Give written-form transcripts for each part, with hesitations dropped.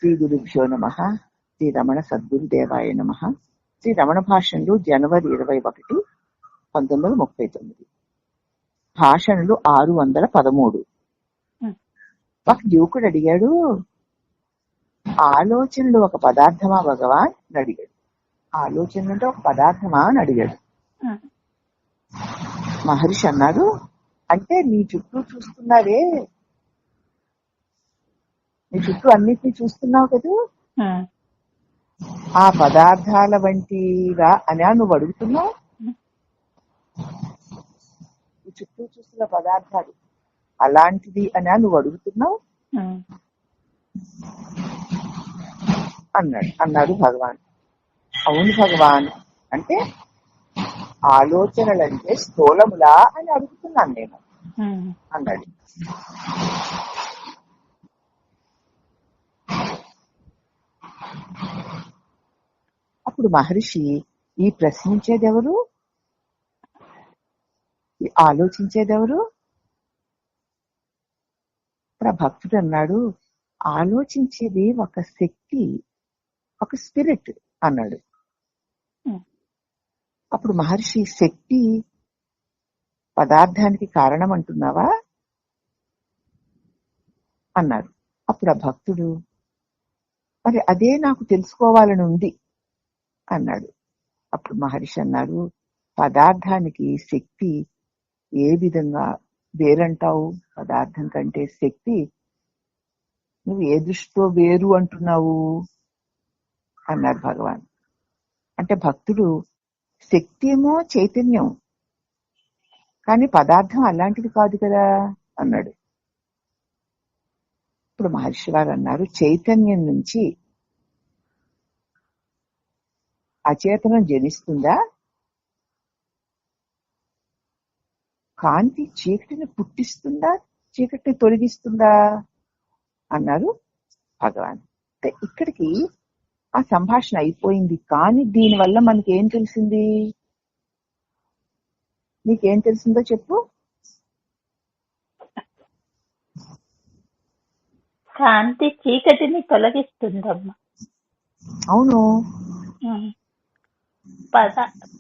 శ్రీ గురుభ్యో నమః. శ్రీ రమణ సద్గురుదేవాయ నమః. శ్రీ రమణ భాషణలు జనవరి 21, 1939. భాషణలు 613. ఒక యువకుడు అడిగాడు, ఆలోచనలు ఒక పదార్థమా భగవాన్ అని అడిగాడు. ఆలోచనలు అంటే ఒక పదార్థమా అని అడిగాడు. మహర్షి అన్నారు, అంటే నీ చుట్టూ చూస్తున్నావే, నీ చుట్టూ అన్నిటినీ చూస్తున్నావు కదా, ఆ పదార్థాల వంటిగా అని నువ్వు అడుగుతున్నావు. నీ చుట్టూ చూస్తున్న పదార్థాలు అలాంటిది అని నువ్వు అడుగుతున్నావు అన్నాడు భగవాన్. అవును భగవాన్, అంటే ఆలోచనలంటే స్థూలములా అని అడుగుతున్నాను నేను అన్నాడు. అప్పుడు మహర్షి, ఈ ప్రశ్నించేదెవరు, ఈ ఆలోచించేదెవరు? భక్తుడు అన్నాడు, ఆలోచించేది ఒక శక్తి, ఒక స్పిరిట్ అన్నాడు. అప్పుడు మహర్షి, శక్తి పదార్థానికి కారణం అంటున్నావా అన్నారు. అప్పుడు ఆ భక్తుడు, మరి అదే నాకు తెలుసుకోవాలని ఉంది అన్నాడు. అప్పుడు మహర్షి అన్నారు, పదార్థానికి శక్తి ఏ విధంగా వేరంటావు? పదార్థం కంటే శక్తి నువ్వు ఏ దృష్టితో వేరు అంటున్నావు అన్నారు భగవాన్. అంటే భక్తుడు, శక్తి ఏమో చైతన్యం, కానీ పదార్థం అలాంటిది కాదు కదా అన్నాడు. ఇప్పుడు మహర్షి వారు అన్నారు, చైతన్యం నుంచి అచేతనం జనిస్తుందా? కాంతి చీకటిని పుట్టిస్తుందా, చీకటిని తొలగిస్తుందా అన్నారు భగవాన్. ఇక్కడికి ఆ సంభాషణ అయిపోయింది. కానీ దీనివల్ల మనకి ఏం తెలిసింది? నీకేం తెలిసిందో చెప్పు. కాంతి చీకటిని తొలగిస్తుందమ్మా. అవును.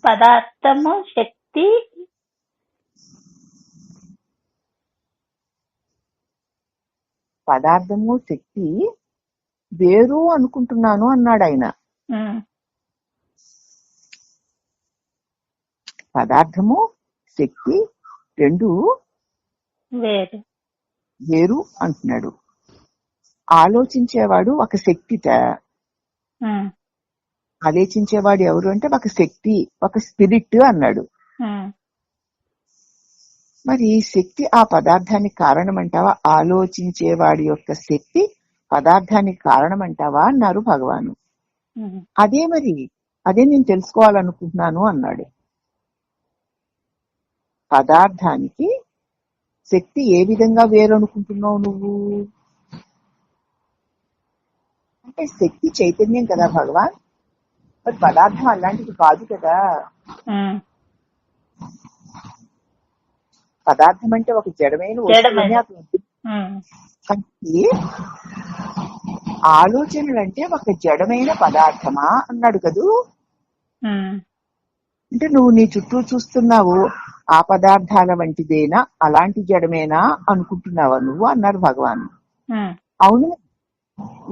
పదార్థము శక్తి పదార్థము శక్తి వేరు అనుకుంటున్నాను అన్నాడు ఆయన. పదార్థము శక్తి రెండు వేరు అంటున్నాడు. ఆలోచించేవాడు ఒక శక్తిట, ఆలోచించేవాడు ఎవరు అంటే ఒక శక్తి, ఒక స్పిరిట్ అన్నాడు. మరి శక్తి ఆ పదార్థానికి కారణం అంటావా? ఆలోచించేవాడి యొక్క శక్తి పదార్థానికి కారణం అంటావా అన్నారు భగవాను. అదే మరి, అదే నేను తెలుసుకోవాలనుకుంటున్నాను అన్నాడు. పదార్థానికి శక్తి ఏ విధంగా వేరు అనుకుంటున్నావు నువ్వు? అంటే శక్తి చైతన్యం కదా భగవాన్, మరి పదార్థం అలాంటిది కాదు కదా. పదార్థం అంటే ఒక జడమైన వస్తువు. ఆలోచనలు అంటే ఒక జడమైన పదార్థమా అన్నాడు కదూ. అంటే నువ్వు నీ చుట్టూ చూస్తున్నావు, ఆ పదార్థాల వంటిదేనా, అలాంటి జడమేనా అనుకుంటున్నావా నువ్వు అన్నారు భగవాన్. అవును,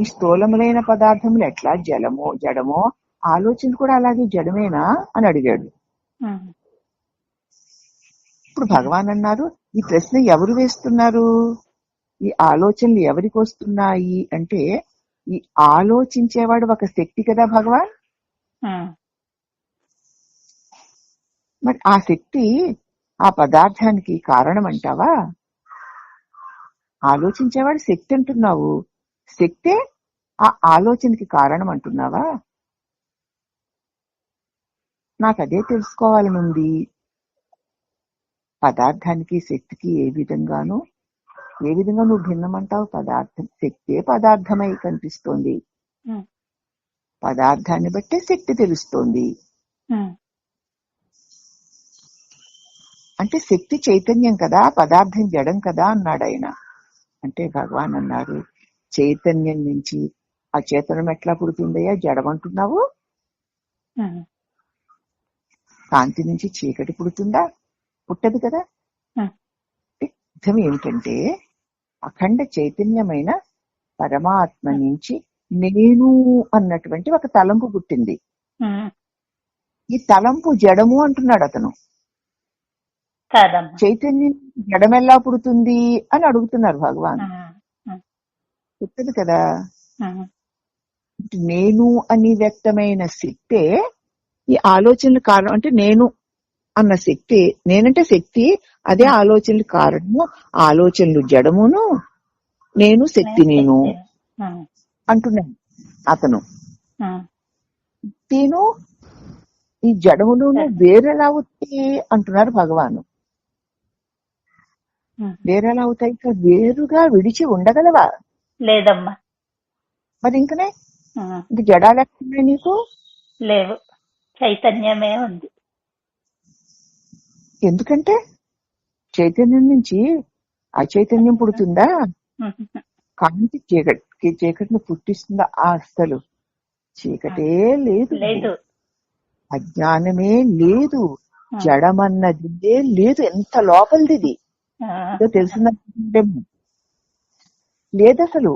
ఈ స్థూలములైన పదార్థములు ఎట్లా జడమో ఆలోచన కూడా అలాగే జడమేనా అని అడిగాడు. ఇప్పుడు భగవాన్ అన్నారు, ఈ ప్రశ్న ఎవరు వేస్తున్నారు? ఈ ఆలోచనలు ఎవరికి వస్తున్నాయి అంటే, ఈ ఆలోచించేవాడు ఒక శక్తి కదా భగవాన్. మరి ఆ శక్తి ఆ పదార్థానికి కారణం అంటావా? ఆలోచించేవాడు శక్తి అంటున్నావు, శక్తే ఆ ఆలోచనకి కారణం అంటున్నావా? నాకు అదే తెలుసుకోవాలనుంది. పదార్థానికి శక్తికి ఏ విధంగా నువ్వు భిన్నమంటావు? పదార్థం శక్తే పదార్థమై కనిపిస్తోంది, పదార్థాన్ని బట్టే శక్తి తెలుస్తోంది. అంటే శక్తి చైతన్యం కదా, పదార్థం జడం కదా అన్నాడు ఆయన. అంటే భగవాన్ అన్నారు, చైతన్యం నుంచి అచేతనం ఎట్లా పుడుతుందయ్యా జడమంటున్నావు? కాంతి నుంచి చీకటి పుడుతుందా? పుట్టదు కదా. అర్థం ఏమిటంటే అఖండ చైతన్యమైన పరమాత్మ నుంచి నేను అన్నటువంటి ఒక తలంపు పుట్టింది. ఈ తలంపు జడము అంటున్నాడు అతను. చైతన్యం జడమెల్లా పుడుతుంది అని అడుగుతున్నారు భగవాన్. పుట్టదు కదా. నేను అని వ్యక్తమైన శక్తే ఈ ఆలోచనల కారణం. అంటే నేను అన్న శక్తి, నేనంటే శక్తి, అదే ఆలోచనలు కారణము. ఆలోచనలు జడమును, నేను శక్తి నేను అంటున్నాను అతను. నేను ఈ జడములోను వేరెలా అవుతాయి అంటున్నారు భగవాను. వేరెలా అవుతాయి? వేరుగా విడిచి ఉండగలవా? లేదమ్మా. మరి ఇంకనే ఇంక జడాలు ఎక్కడున్నాయి నీకు? లేవు, చైతన్యమే ఉంది. ఎందుకంటే చైతన్యం నుంచి అచైతన్యం పుడుతుందా? కాంతి చీకటిని పుట్టిస్తుందా? అస్సలు చీకటే లేదు, అజ్ఞానమే లేదు, జడమన్నది లేదు. ఎంత లోపలిది తెలిసిందంటే లేదు అసలు.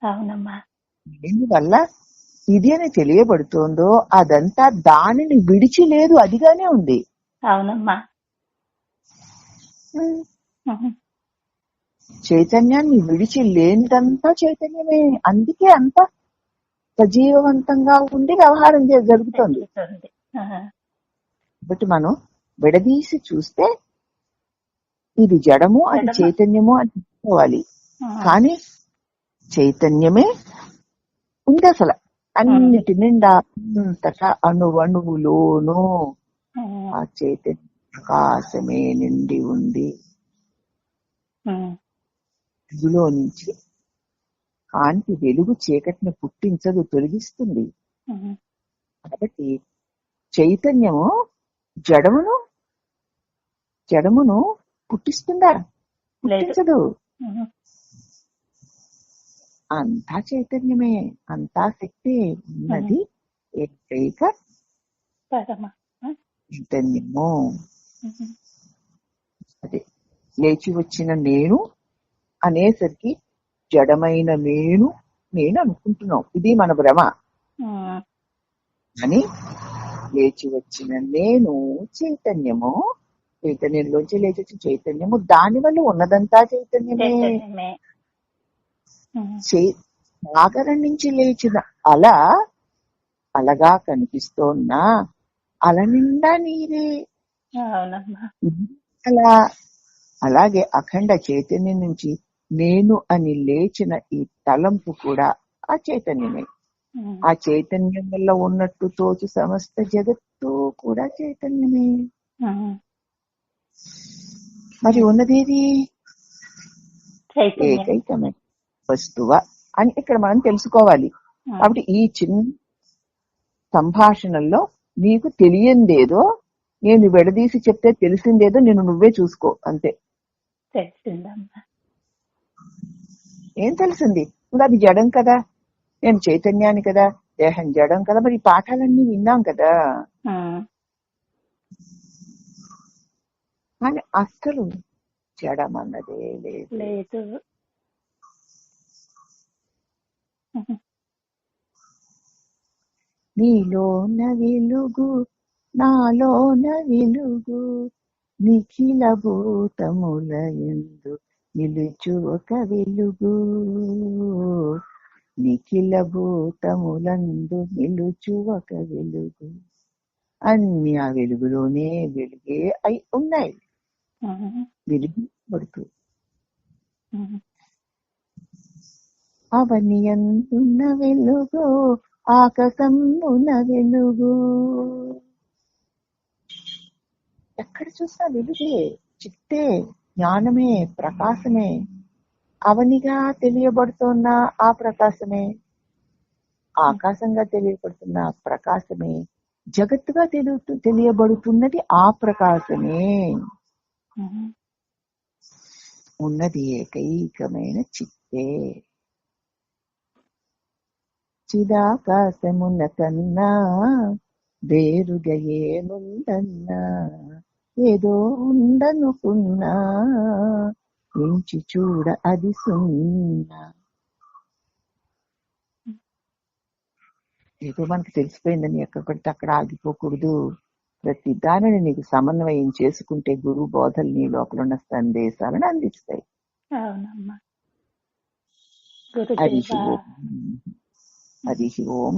అవునమ్మా. ఎందువల్ల ఇది అని తెలియబడుతోందో అదంతా దానిని విడిచి లేదు, అదిగానే ఉంది. అవునమ్మా. చైతన్యాన్ని విడిచి లేనిదంతా చైతన్యమే. అందుకే అంతా సజీవవంతంగా ఉండి వ్యవహారం జరుగుతుంది. కాబట్టి మనం విడదీసి చూస్తే ఇది జడము, అది చైతన్యము అని చెప్పుకోవాలి. కానీ చైతన్యమే ఉంది అసలు అన్నిటి నిండా. అంతటా అణువణువులోనూ ఆ చైతన్య ప్రకాశమే నిండి ఉంది. ఇందులో నుంచి కాంతి వెలుగు చీకటిని పుట్టించదు, తొలగిస్తుంది. కాబట్టి చైతన్యము జడమును పుట్టిస్తుందా? పుట్టించదు. అంతా చైతన్యమే, అంతా శక్తి ఉన్నది ఏకైక చైతన్యము. అదే లేచి వచ్చిన నేను అనేసరికి జడమైన నేను అనుకుంటున్నాం. ఇది మన భ్రమ. అని లేచి వచ్చిన నేను చైతన్యము, చైతన్యంలోంచి లేచి వచ్చిన చైతన్యము, దాని వల్ల ఉన్నదంతా చైతన్యమే. సాగరం నుంచి లేచిన అలగా కనిపిస్తోన్న అల నిండా నీరే. అలాగే అఖండ చైతన్యం నుంచి నేను అని లేచిన ఈ తలంపు కూడా ఆ చైతన్యమే. ఆ చైతన్యం వల్ల ఉన్నట్టు తోచు సమస్త జగత్తు కూడా చైతన్యమే. మరి ఉన్నదేది? ఏకైకమే వస్తువ అని ఇక్కడ మనం తెలుసుకోవాలి. కాబట్టి ఈ చిన్న సంభాషణలో నీకు తెలియందేదో నేను విడదీసి చెప్తే తెలిసిందేదో నేను నువ్వే చూసుకో, అంతే. ఏం తెలిసింది? ఇంకా అది జడం కదా, నేను చైతన్యాన్ని కదా, దేహం జడం కదా. మరి ఈ పాఠాలన్నీ విన్నాం కదా. కానీ అస్సలు జడం అన్నదే లేదు. నీలోన వెలుగు నాలోన వెలుగు నిఖిల భూతముల యందు నిలుచు ఒక వెలుగు, నిఖిల భూతములందు నిలుచు ఒక వెలుగు. అన్ని ఆ వెలుగులోనే వెలుగే అయి ఉన్నాయి. వెలుగు పడుతూ అవని అందున్న వెలుగు ఆకాశమున వెలుగు. ఎక్కడ చూసినా వెలుగే, చిత్తే, జ్ఞానమే, ప్రకాశమే. అవనిగా తెలియబడుతున్న ఆ ప్రకాశమే, ఆకాశంగా తెలియబడుతున్న ప్రకాశమే, జగత్తుగా తెలియబడుతున్నది ఆ ప్రకాశమే. ఉన్నది ఏకైకమైన చిత్తే. చిదాకాశమున కన్నా వేరుగా ఏముందన్నా ఏదో ఉండనుకున్నా ఎంచి చూడ అది సున్నా. ఏదో మనకు తెలిసిపోయిందని ఎక్కడ పడితే అక్కడ ఆగిపోకూడదు. ప్రతి దానిని నీకు సమన్వయం చేసుకుంటే గురువు బోధలు నీ లోపల ఉన్న సందేశాలను అందిస్తాయి. అవునమ్మా. హరి గురుదేవా. ఓం. హరి ఓం.